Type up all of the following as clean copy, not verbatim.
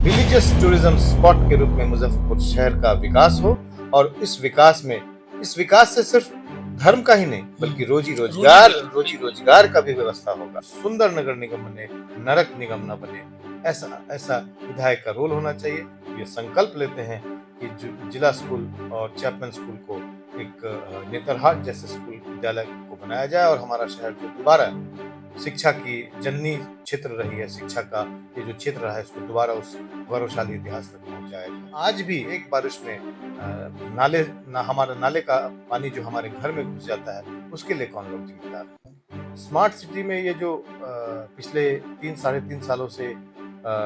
Religious tourism spot के रूप में मुजफ्फरपुर शहर का विकास हो और इस विकास से सिर्फ धर्म का ही नहीं बल्कि रोजी रोजगार का भी व्यवस्था होगा। सुंदर नगर निगम बने, नरक निगम न बने, ऐसा ऐसा विधायक का रोल होना चाहिए। ये संकल्प लेते हैं कि जिला स्कूल और चैपमैन स्कूल को एक नेतरहाट जैसे स्कूल विद्यालय को बनाया जाए और हमारा शहर जो दोबारा शिक्षा की जननी क्षेत्र रही है, शिक्षा का ये जो क्षेत्र रहा है, इसको दोबारा उस गौरवशाली इतिहास तक पहुंचाएगा। आज भी एक बारिश में हमारे नाले का पानी जो हमारे घर में घुस जाता है, उसके लिए कौन लोग जिम्मेदार है? स्मार्ट सिटी में ये जो पिछले 3 साढ़े 3 सालों से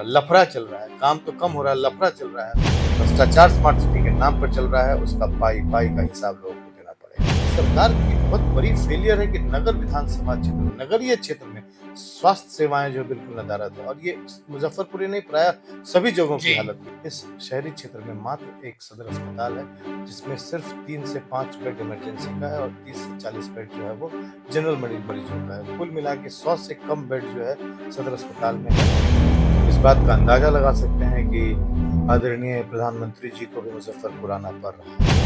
लफड़ा चल रहा है, काम तो कम हो रहा है, लफड़ा चल रहा है, भ्रष्टाचार स्मार्ट सिटी के नाम पर चल रहा है, उसका पाई पाई का हिसाब लोगों को देना पड़ेगा। सरकार की बहुत बड़ी फेलियर है कि नगर विधानसभा क्षेत्र, नगरीय क्षेत्र में स्वास्थ्य सेवाएं जो बिल्कुल नदारद है, और ये मुजफ्फरपुर ही नहीं, प्राय सभी जगहों की हालत है। इस शहरी क्षेत्र में मात्र एक सदर अस्पताल है जिसमें सिर्फ 3 से 5 बेड इमरजेंसी का है और 30 से 40 बेड जो है वो जनरल मरीजों का है। कुल मिला के 100 से कम बेड जो है सदर अस्पताल में है। इस बात का अंदाजा लगा सकते हैं कि आदरणीय प्रधानमंत्री जी को भी मुजफ्फरपुर आना पड़ रहा है।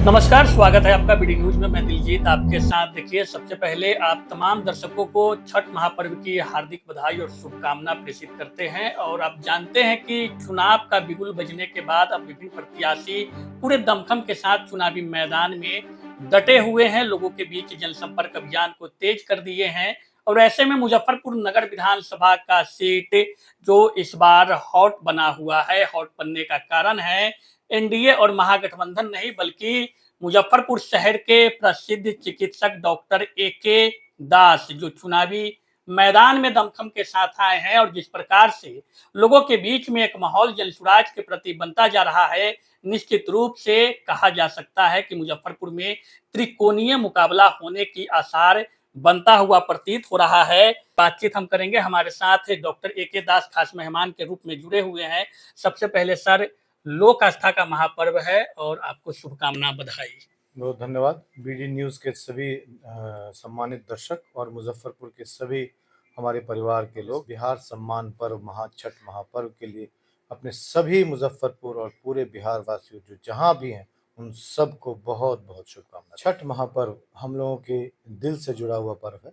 नमस्कार, स्वागत है आपका बीडी न्यूज में। मैं दिलजीत आपके साथ। देखिए, सबसे पहले आप तमाम दर्शकों को छठ महापर्व की हार्दिक बधाई और शुभकामना प्रेषित करते हैं। और आप जानते हैं कि चुनाव का बिगुल बजने के बाद अब विभिन्न प्रत्याशी पूरे दमखम के साथ चुनावी मैदान में डटे हुए हैं, लोगों के बीच जनसंपर्क अभियान को तेज कर दिए हैं। और ऐसे में मुजफ्फरपुर नगर विधानसभा का सीट जो इस बार हॉट बना हुआ है, हॉट बनने का कारण है एनडीए और महागठबंधन नहीं, बल्कि मुजफ्फरपुर शहर के प्रसिद्ध चिकित्सक डॉक्टर एके दास, जो चुनावी मैदान में दमखम के साथ आए हैं। और जिस प्रकार से लोगों के बीच में एक माहौल जनसुराज के प्रति बनता जा रहा है, निश्चित रूप से कहा जा सकता है कि मुजफ्फरपुर में त्रिकोणीय मुकाबला होने की आसार बनता हुआ प्रतीत हो रहा है। बातचीत हम करेंगे, हमारे साथ डॉक्टर एके दास खास मेहमान के रूप में जुड़े हुए हैं। सबसे पहले सर, लोक आस्था का महापर्व है और आपको शुभकामना, बधाई। बहुत धन्यवाद। बीडी न्यूज़ के सभी सम्मानित दर्शक और मुजफ्फरपुर के सभी हमारे परिवार के लोग बिहार सम्मान पर्व छठ महापर्व के लिए अपने सभी मुजफ्फरपुर और पूरे बिहार वासियों जो जहाँ भी हैं उन सबको बहुत बहुत शुभकामनाएं। छठ महापर्व हम लोगों के दिल से जुड़ा हुआ पर्व है,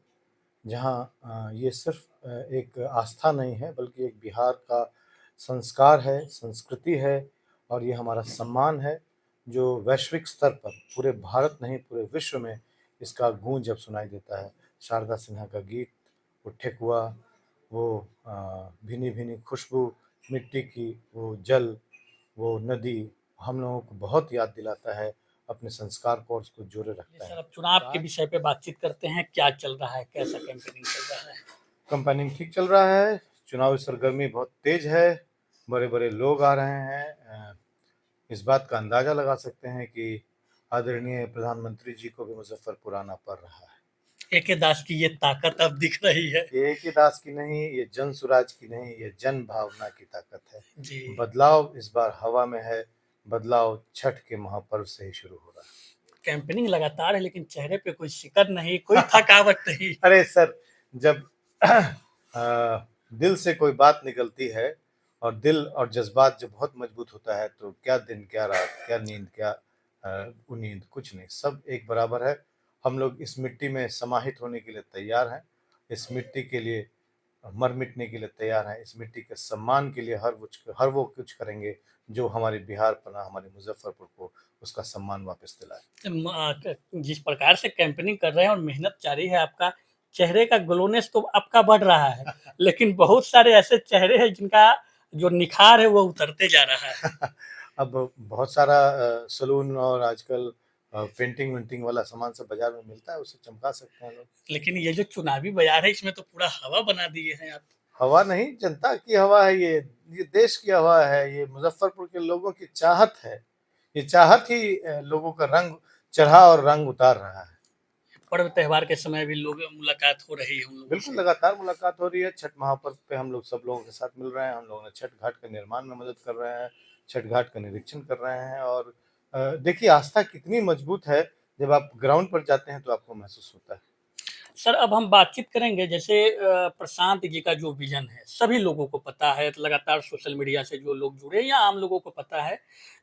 जहाँ ये सिर्फ एक आस्था नहीं है बल्कि एक बिहार का संस्कार है, संस्कृति है, और ये हमारा सम्मान है जो वैश्विक स्तर पर पूरे भारत नहीं पूरे विश्व में इसका गूंज जब सुनाई देता है। शारदा सिन्हा का गीत, वो ठेकुआ, वो भीनी भीनी खुशबू मिट्टी की, वो जल, वो नदी हम लोगों को बहुत याद दिलाता है अपने संस्कार को और उसको जोड़े रखता सर, है। अब चुनाव के विषय पे बातचीत करते हैं। क्या चल रहा है, कैसा कैंपेनिंग चल रहा है? कंपेनिंग ठीक चल रहा है, चुनावी सरगर्मी बहुत तेज है, बड़े बड़े लोग आ रहे हैं। इस बात का अंदाजा लगा सकते हैं कि आदरणीय प्रधानमंत्री जी को भी मुजफ्फरपुर आना पड़ रहा है। एके दास की ये ताकत अब दिख रही है। ये एक ही दास की नहीं, ये जन सुराज की नहीं, ये जन भावना की ताकत है जी। बदलाव इस बार हवा में है, बदलाव छठ के महापर्व से ही शुरू हो रहा है। कैंपेनिंग लगातार है, लेकिन चेहरे पे कोई शिकन नहीं, कोई थकावट नहीं। अरे सर, जब दिल से कोई बात निकलती है और दिल और जज्बात जब बहुत मजबूत होता है तो क्या दिन क्या रात क्या नींद क्या उम्मीद, कुछ नहीं, सब एक बराबर है। हम लोग इस मिट्टी में समाहित होने के लिए तैयार हैं, इस मिट्टी के लिए मर मिटने के लिए तैयार हैं, इस मिट्टी के सम्मान के लिए हर वो कुछ करेंगे जो हमारे बिहार पना हमारे मुजफ्फरपुर को उसका सम्मान वापस दिलाए। जिस प्रकार से कैंपेनिंग कर रहे हैं और मेहनत जारी है, आपका चेहरे का ग्लोनेस तो आपका बढ़ रहा है, लेकिन बहुत सारे ऐसे चेहरे हैं जिनका जो निखार है वो उतरते जा रहा है। अब बहुत सारा सलून और आजकल पेंटिंग वेंटिंग वाला सामान सब बाजार में मिलता है, उसे चमका सकते हैं लोग। लेकिन ये जो चुनावी बाजार है, इसमें तो पूरा हवा बना दिए हैं आप। हवा नहीं, जनता की हवा है ये देश की हवा है, ये मुजफ्फरपुर के लोगों की चाहत है। ये चाहत ही लोगों का रंग चढ़ा और रंग उतार रहा है। पर्व त्योहार के समय भी लोग मुलाकात हो रही है हम लोगों बिल्कुल से। लगातार मुलाकात हो रही है। छठ महापर्व पे हम लोग सब लोगों के साथ मिल रहे हैं, हम लोगों ने छठ घाट के निर्माण में मदद कर रहे हैं, छठ घाट का निरीक्षण कर रहे हैं, और देखिए आस्था कितनी मजबूत है, जब आप ग्राउंड पर जाते हैं तो आपको महसूस होता है। सर अब हम बातचीत करेंगे जैसे प्रशांत जी का जो विजन है सभी लोगों को पता है, लगातार सोशल मीडिया से जो लोग जुड़े या आम लोगों को पता है,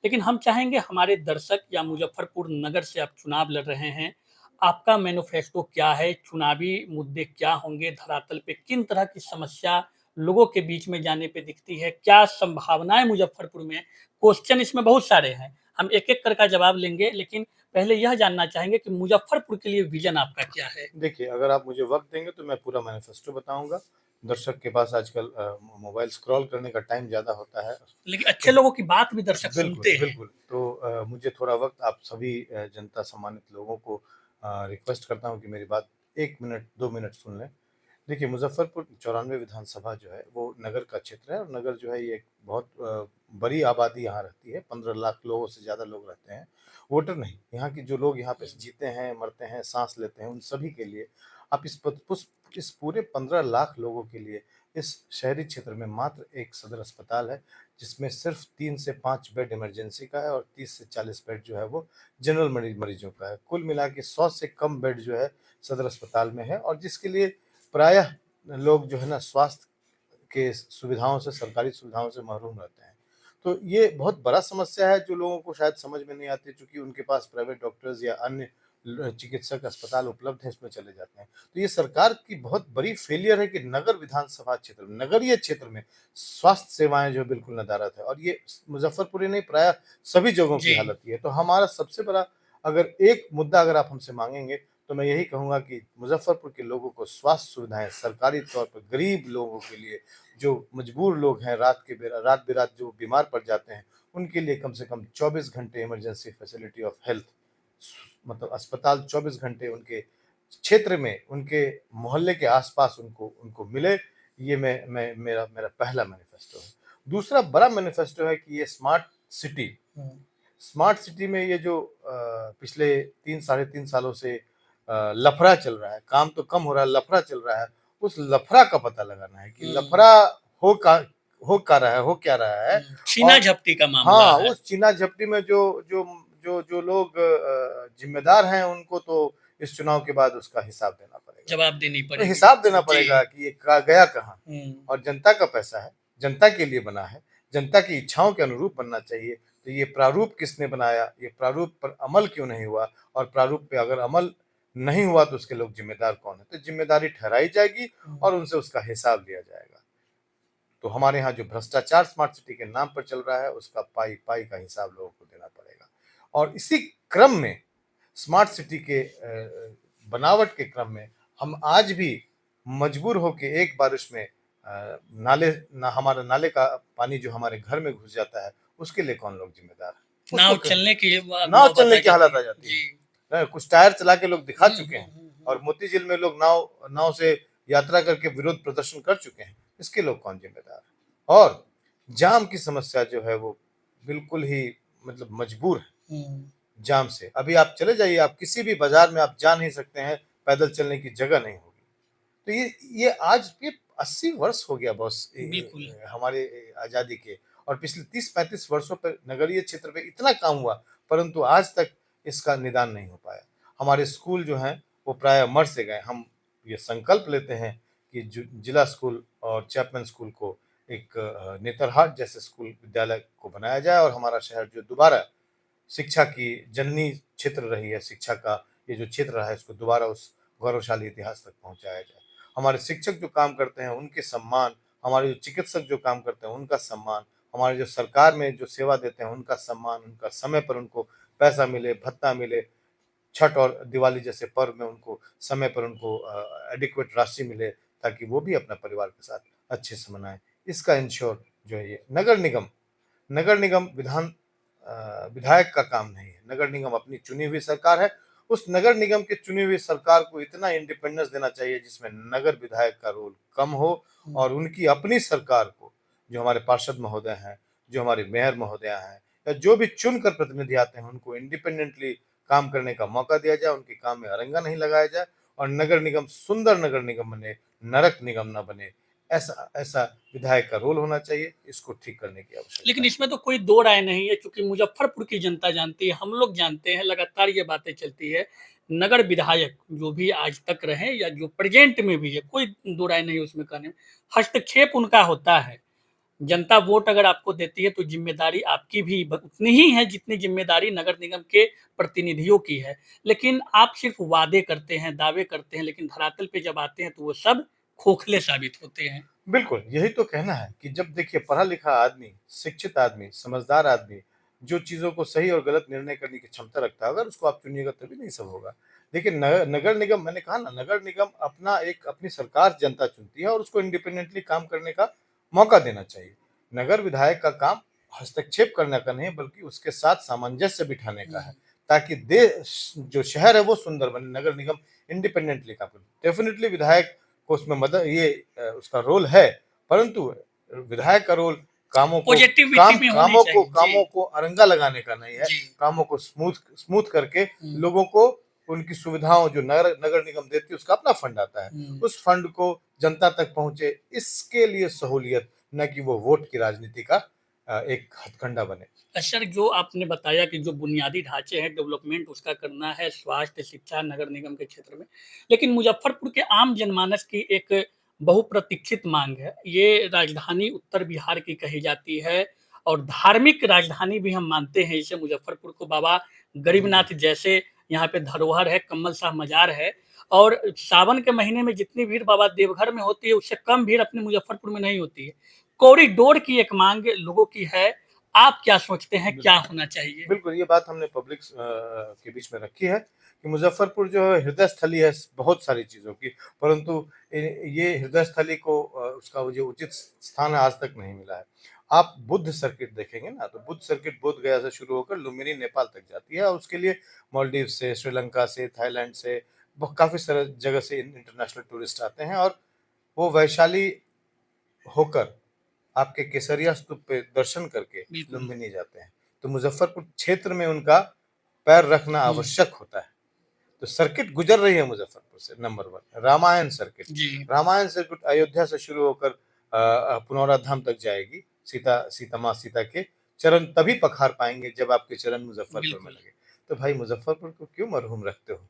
लेकिन हम चाहेंगे हमारे दर्शक या मुजफ्फरपुर नगर से आप चुनाव लड़ रहे हैं, आपका मैनिफेस्टो क्या है, चुनावी मुद्दे क्या होंगे, धरातल पे किन तरह की समस्या लोगों के बीच में जाने पे दिखती है, क्या संभावनाएं मुजफ्फरपुर में, क्वेश्चन इसमें बहुत सारे हैं, हम एक एक करके जवाब लेंगे, लेकिन पहले यह जानना चाहेंगे कि मुजफ्फरपुर के लिए विजन आपका क्या है? देखिए, अगर आप मुझे वक़्त देंगे तो मैं पूरा मैनिफेस्टो बताऊँगा। दर्शक के पास आजकल मोबाइल स्क्रॉल करने का टाइम ज़्यादा होता है। लेकिन अच्छे तो लोगों की बात भी दर्शक बिल्कुल, सुनते हैं। बिल्कुल। तो मुझे थोड़ा वक़्त आप सभी जनता सम्मानित लोगों को रिक्वेस्ट करता हूँ कि मेरी बात 1 मिनट, 2 मिनट सुन लें। देखिए, मुज़फ़्फ़रपुर 94 विधानसभा जो है, वो नगर का क्षेत्र है और नगर जो है, ये एक बहुत बड़ी आबादी यहाँ रहती है, 15 लाख लोगों से ज़्यादा लोग रहते हैं। वोटर नहीं, यहाँ के जो लोग यहाँ पे जीते हैं, मरते हैं, साँस लेते हैं, उन सभी के लिए आप इस पूरे 15 लाख लोगों के लिए इस शहरी क्षेत्र में मात्र एक सदर अस्पताल है, जिसमें सिर्फ़ 3 से 5 बेड इमरजेंसी का है और 30 से 40 बेड जो है, वो जनरल मरीज़ों का है। कुल मिला के 100 से कम बेड जो है, सदर अस्पताल में है और जिसके लिए प्रायः लोग जो है ना स्वास्थ्य के सुविधाओं से, सरकारी सुविधाओं से महरूम रहते हैं। तो ये बहुत बड़ा समस्या है जो लोगों को शायद समझ में नहीं आती, चूँकि उनके पास प्राइवेट डॉक्टर्स या अन्य चिकित्सक अस्पताल उपलब्ध हैं, इसमें चले जाते हैं। तो ये सरकार की बहुत बड़ी फेलियर है कि नगर विधानसभा क्षेत्र में, नगरीय क्षेत्र में स्वास्थ्य सेवाएँ जो है बिल्कुल नदारद है और ये मुज़फ़्फ़रपुर ही नहीं, प्रायः सभी जगहों की जी। हालत ये है। तो हमारा सबसे बड़ा अगर एक मुद्दा अगर आप हमसे माँगेंगे तो मैं यही कहूँगा कि मुज़फ़्फ़रपुर के लोगों को स्वास्थ्य सुविधाएँ सरकारी तौर पर गरीब लोगों के लिए, जो मजबूर लोग हैं, रात-बेरात जो बीमार पड़ जाते हैं, उनके लिए कम से कम 24 घंटे इमरजेंसी फैसिलिटी ऑफ हेल्थ, मतलब अस्पताल 24 घंटे उनके क्षेत्र में, उनके मोहल्ले के आस-पास उनको उनको मिले, ये मैं मेरा मेरा पहला मैनिफेस्टो है। दूसरा बड़ा मैनिफेस्टो है कि ये स्मार्ट सिटी में ये जो पिछले 3 साढ़े 3 सालों से लफड़ा चल रहा है, काम तो कम हो रहा है, लफड़ा चल रहा है, उस लफड़ा का पता लगाना है कि लफड़ा हो का हो क्या रहा है और छीना-झपटी का मामला हाँ, है। उस छीना-झपटी में जो लोग ज़िम्मेदार हैं, उनको तो इस चुनाव के बाद उसका हिसाब देना पड़ेगा। जवाब देनी तो पड़ेगी। हिसाब देना जी। पड़ेगा कि ये गया कहाँ हुँ। और जनता का पैसा है, जनता के लिए बना है, जनता की इच्छाओं के अनुरूप बनना चाहिए। तो ये प्रारूप किसने बनाया, ये प्रारूप पर अमल क्यों नहीं हुआ और प्रारूप पे अगर अमल नहीं हुआ तो उसके लोग ज़िम्मेदार कौन है? तो ज़िम्मेदारी ठहराई जाएगी और उनसे उसका हिसाब लिया जाएगा। तो हमारे यहाँ जो भ्रष्टाचार स्मार्ट सिटी के नाम पर चल रहा है, उसका पाई-पाई का हिसाब लोगों को देना पड़ेगा। और इसी क्रम में स्मार्ट सिटी के बनावट के क्रम में हम आज भी मजबूर होके एक बारिश में हमारा नाले का पानी जो हमारे घर में घुस जाता है, उसके लिए कौन लोग ज़िम्मेदार है? नाव उसको चलने की नाव नौबत चलने आ की हालत जाती आ है। जाती जी। है। कुछ टायर चला के लोग दिखा हुँ, चुके हुँ, हैं हुँ, हुँ। और मोती झील में लोग नाव नाव से यात्रा करके विरोध प्रदर्शन कर चुके हैं। इसके लोग कौन जिम्मेदार है? और जाम की समस्या जो है वो बिल्कुल ही मतलब मजबूर है हुँ। जाम से। अभी आप चले जाइए, आप किसी भी बाज़ार में आप जा नहीं सकते हैं, पैदल चलने की जगह नहीं होगी। तो ये आज ये 80 वर्ष हो गया बॉस बिल्कुल। हमारे आज़ादी के और पिछले 30-35 वर्षों पे नगरीय क्षेत्र पे इतना काम हुआ, परंतु आज तक इसका निदान नहीं हो पाया। हमारे स्कूल जो हैं, वो प्रायः मर से गए। हम ये संकल्प लेते हैं कि जिला स्कूल और चैपमैन स्कूल को एक नेतरहाट जैसे स्कूल विद्यालय को बनाया जाए और हमारा शहर जो दोबारा शिक्षा की जननी क्षेत्र रही है, शिक्षा का ये जो क्षेत्र रहा है, इसको दोबारा उस गौरवशाली इतिहास तक पहुँचाया जाए। हमारे शिक्षक जो काम करते हैं, उनके सम्मान, हमारे जो चिकित्सक जो काम करते हैं, उनका सम्मान, हमारे जो सरकार में जो सेवा देते हैं, उनका सम्मान, उनका समय पर उनको पैसा मिले, भत्ता मिले, छठ और दिवाली जैसे पर्व में उनको समय पर उनको एडिक्वेट राशि मिले, ताकि वो भी अपना परिवार के साथ अच्छे से मनाएँ। इसका इंश्योर जो है ये नगर निगम विधायक का काम नहीं है। नगर निगम अपनी चुनी हुई सरकार है। उस नगर निगम की चुनी हुई सरकार को इतना इंडिपेंडेंस देना चाहिए जिसमें नगर विधायक का रोल कम हो और उनकी अपनी सरकार को, जो हमारे पार्षद महोदय हैं, जो हमारे मेयर महोदया हैं या जो भी चुनकर प्रतिनिधि आते हैं, उनको इंडिपेंडेंटली काम करने का मौका दिया जाए, उनके काम में अरंगा नहीं लगाया जाए और नगर निगम सुंदर नगर निगम बने, नरक निगम ना बने। ऐसा ऐसा विधायक का रोल होना चाहिए। इसको ठीक करने की आवश्यकता लेकिन है। इसमें तो कोई दो राय नहीं है, चूँकि मुज़फ्फरपुर की जनता जानती है, हम लोग जानते हैं, लगातार ये बातें चलती है। नगर विधायक जो भी आज तक रहे या जो प्रेजेंट में भी है, कोई दो राय नहीं उसमें कहने में, हस्तक्षेप उनका होता है। जनता वोट अगर आपको देती है तो जिम्मेदारी आपकी भी उतनी ही है जितनी जिम्मेदारी नगर निगम के प्रतिनिधियों की है। लेकिन आप सिर्फ वादे करते हैं, दावे करते हैं, लेकिन धरातल पे जब आते हैं तो वो सब खोखले साबित होते हैं। बिल्कुल, यही तो कहना है कि जब देखिए पढ़ा लिखा आदमी, शिक्षित आदमी, समझदार आदमी, जो चीज़ों को सही और गलत निर्णय करने की क्षमता रखता है, अगर उसको आप चुनिएगा तभी नहीं सब होगा। देखिए नगर निगम, मैंने कहा ना, नगर निगम अपनी सरकार जनता चुनती है और उसको इंडिपेंडेंटली काम करने का मौका देना चाहिए। नगर विधायक का काम हस्तक्षेप करने का नहीं, बल्कि उसके साथ सामंजस्य बिठाने का है, ताकि देश जो शहर है वो सुंदर बने। नगर निगम इंडिपेंडेंटली काम करे। डेफिनिटली विधायक को उसमें मदद, उसका रोल है, परंतु विधायक का रोल पॉजिटिविटी में होनी चाहिए। कामों को अरंगा लगाने का नहीं है, जी। कामों को स्मूथ करके लोगों को उनकी सुविधाओं जो नगर निगम देती है उसका अपना फंड आता है, उस फंड को जनता तक पहुंचे, इसके लिए सहूलियत, न कि वो वोट की राजनीति का एक हथकंडा बने। सर, जो आपने बताया कि जो बुनियादी ढांचे हैं, डेवलपमेंट उसका करना है, स्वास्थ्य, शिक्षा नगर निगम के क्षेत्र में। लेकिन मुजफ्फरपुर के आम जनमानस की एक बहुप्रतीक्षित मांग है। ये राजधानी उत्तर बिहार की कही जाती है और धार्मिक राजधानी भी हम मानते हैं। इसे मुजफ्फरपुर को बाबा गरीबनाथ जैसे यहाँ पे धरोहर है, कम्मल शाह मजार है और सावन के महीने में जितनी भीड़ बाबा देवघर में होती है, उससे कम भीड़ अपने मुजफ्फरपुर में नहीं होती है। कॉरिडोर की एक मांग लोगों की है। आप क्या सोचते हैं, क्या होना चाहिए? बिल्कुल, ये बात हमने पब्लिक के बीच में रखी है कि मुजफ्फरपुर जो है हृदय स्थली है बहुत सारी चीज़ों की, परंतु ये हृदय स्थली को उसका वो जो उचित स्थान आज तक नहीं मिला है। आप बुद्ध सर्किट देखेंगे ना, तो बुद्ध सर्किट बोध गया से शुरू होकर लुम्बिनी नेपाल तक जाती है और उसके लिए मालदीव से, श्रीलंका से, थाईलैंड से, काफ़ी सारे जगह से इंटरनेशनल टूरिस्ट आते हैं और वो वैशाली होकर आपके केसरिया स्तूप पे दर्शन करके लुम्बिनी जाते हैं। तो मुजफ्फरपुर क्षेत्र में उनका पैर रखना आवश्यक होता है। तो सर्किट गुजर रही है मुजफ्फरपुर से। नंबर 1 रामायण सर्किट अयोध्या से शुरू होकर पुनौरा धाम तक जाएगी। सीता के चरण तभी पखार पाएंगे जब आपके चरण मुजफ्फरपुर में लगे। तो भाई मुजफ्फरपुर को क्यों मरहूम रखते हो?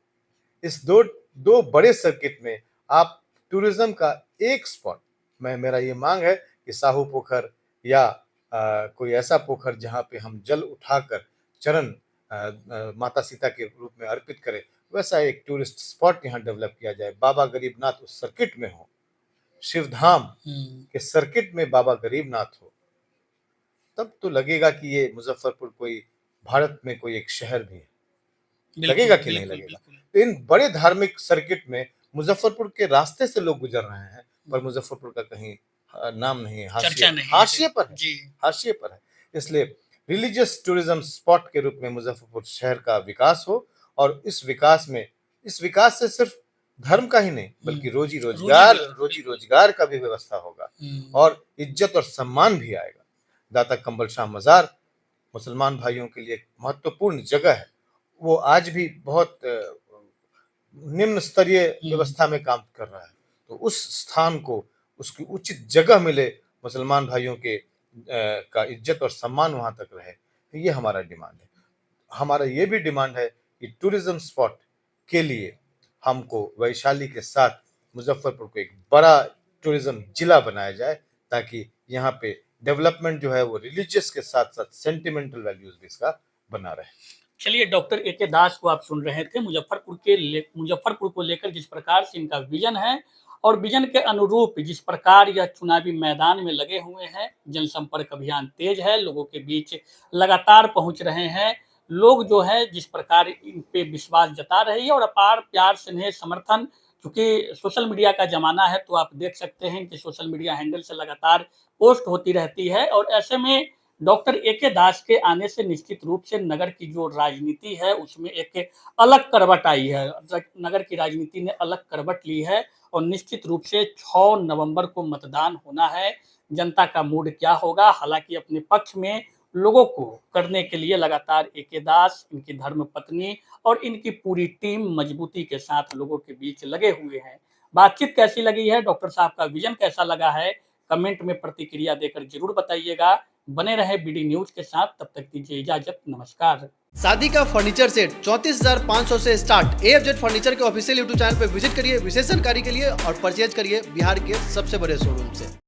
इस दो बड़े सर्किट में आप टूरिज्म का एक स्पॉट, मेरा ये मांग है कि साहू पोखर या कोई ऐसा पोखर जहाँ पे हम जल उठाकर चरण माता सीता के रूप में अर्पित करें, वैसा एक टूरिस्ट स्पॉट यहाँ डेवलप किया जाए। बाबा गरीबनाथ उस सर्किट में हो, शिवधाम के सर्किट में बाबा गरीबनाथ हो, तब तो लगेगा कि ये मुजफ्फरपुर कोई भारत में कोई एक शहर भी है। लगेगा कि नहीं लगेगा? तो इन बड़े धार्मिक सर्किट में मुजफ्फरपुर के रास्ते से लोग गुजर रहे हैं, पर मुजफ्फरपुर का कहीं नाम नहीं है, हाशिए पर है। इसलिए रिलीजियस टूरिज्म स्पॉट के रूप में मुजफ्फरपुर शहर का विकास हो और इस विकास से सिर्फ धर्म का ही नहीं, बल्कि रोजी रोजगार का भी व्यवस्था होगा और इज्जत और सम्मान भी आएगा। दाता कम्बल शाह मजार मुसलमान भाइयों के लिए एक महत्वपूर्ण जगह है। वो आज भी बहुत निम्न स्तरीय व्यवस्था में काम कर रहा है। तो उस स्थान को उसकी उचित जगह मिले, मुसलमान भाइयों के का इज्जत और सम्मान वहां तक रहे, ये हमारा डिमांड है। हमारा ये भी डिमांड है कि टूरिज्म स्पॉट के लिए हमको वैशाली के साथ मुजफ्फरपुर को एक बड़ा टूरिज्म जिला बनाया जाए, ताकि यहाँ पे डेवलपमेंट जो है वो रिलीजियस के साथ साथ सेंटिमेंटल वैल्यूज भी इसका बना रहे। चलिए, डॉक्टर ए.के. दास को आप सुन रहे थे। मुजफ्फरपुर को लेकर जिस प्रकार से इनका विजन है और विजन के अनुरूप जिस प्रकार यह चुनावी मैदान में लगे हुए हैं, जनसंपर्क अभियान तेज है, लोगों के बीच लगातार पहुंच रहे हैं। लोग जो है जिस प्रकार इन पे विश्वास जता रहे हैं और अपार प्यार स्नेह समर्थन, क्योंकि सोशल मीडिया का जमाना है तो आप देख सकते हैं कि सोशल मीडिया हैंडल से लगातार पोस्ट होती रहती है और ऐसे में डॉक्टर ए.के. दास के आने से निश्चित रूप से नगर की जो राजनीति है उसमें एक अलग करवट आई है। नगर की राजनीति ने अलग करवट ली है और निश्चित रूप से 6 नवंबर को मतदान होना है। जनता का मूड क्या होगा, हालांकि अपने पक्ष में लोगों को करने के लिए लगातार ए.के. दास, इनकी धर्मपत्नी और इनकी पूरी टीम मजबूती के साथ लोगों के बीच लगे हुए हैं। बातचीत कैसी लगी है, डॉक्टर साहब का विजन कैसा लगा है, कमेंट में प्रतिक्रिया देकर जरूर बताइएगा। बने रहे बीडी न्यूज के साथ, तब तक दीजिए इजाजत, नमस्कार। शादी का फर्नीचर सेट 34,500 से स्टार्ट। AFZ फर्नीचर के ऑफिशियल यूट्यूब चैनल पर विजिट करिए विशेष जानकारी के लिए और परचेज करिए बिहार के सबसे बड़े शोरूम से।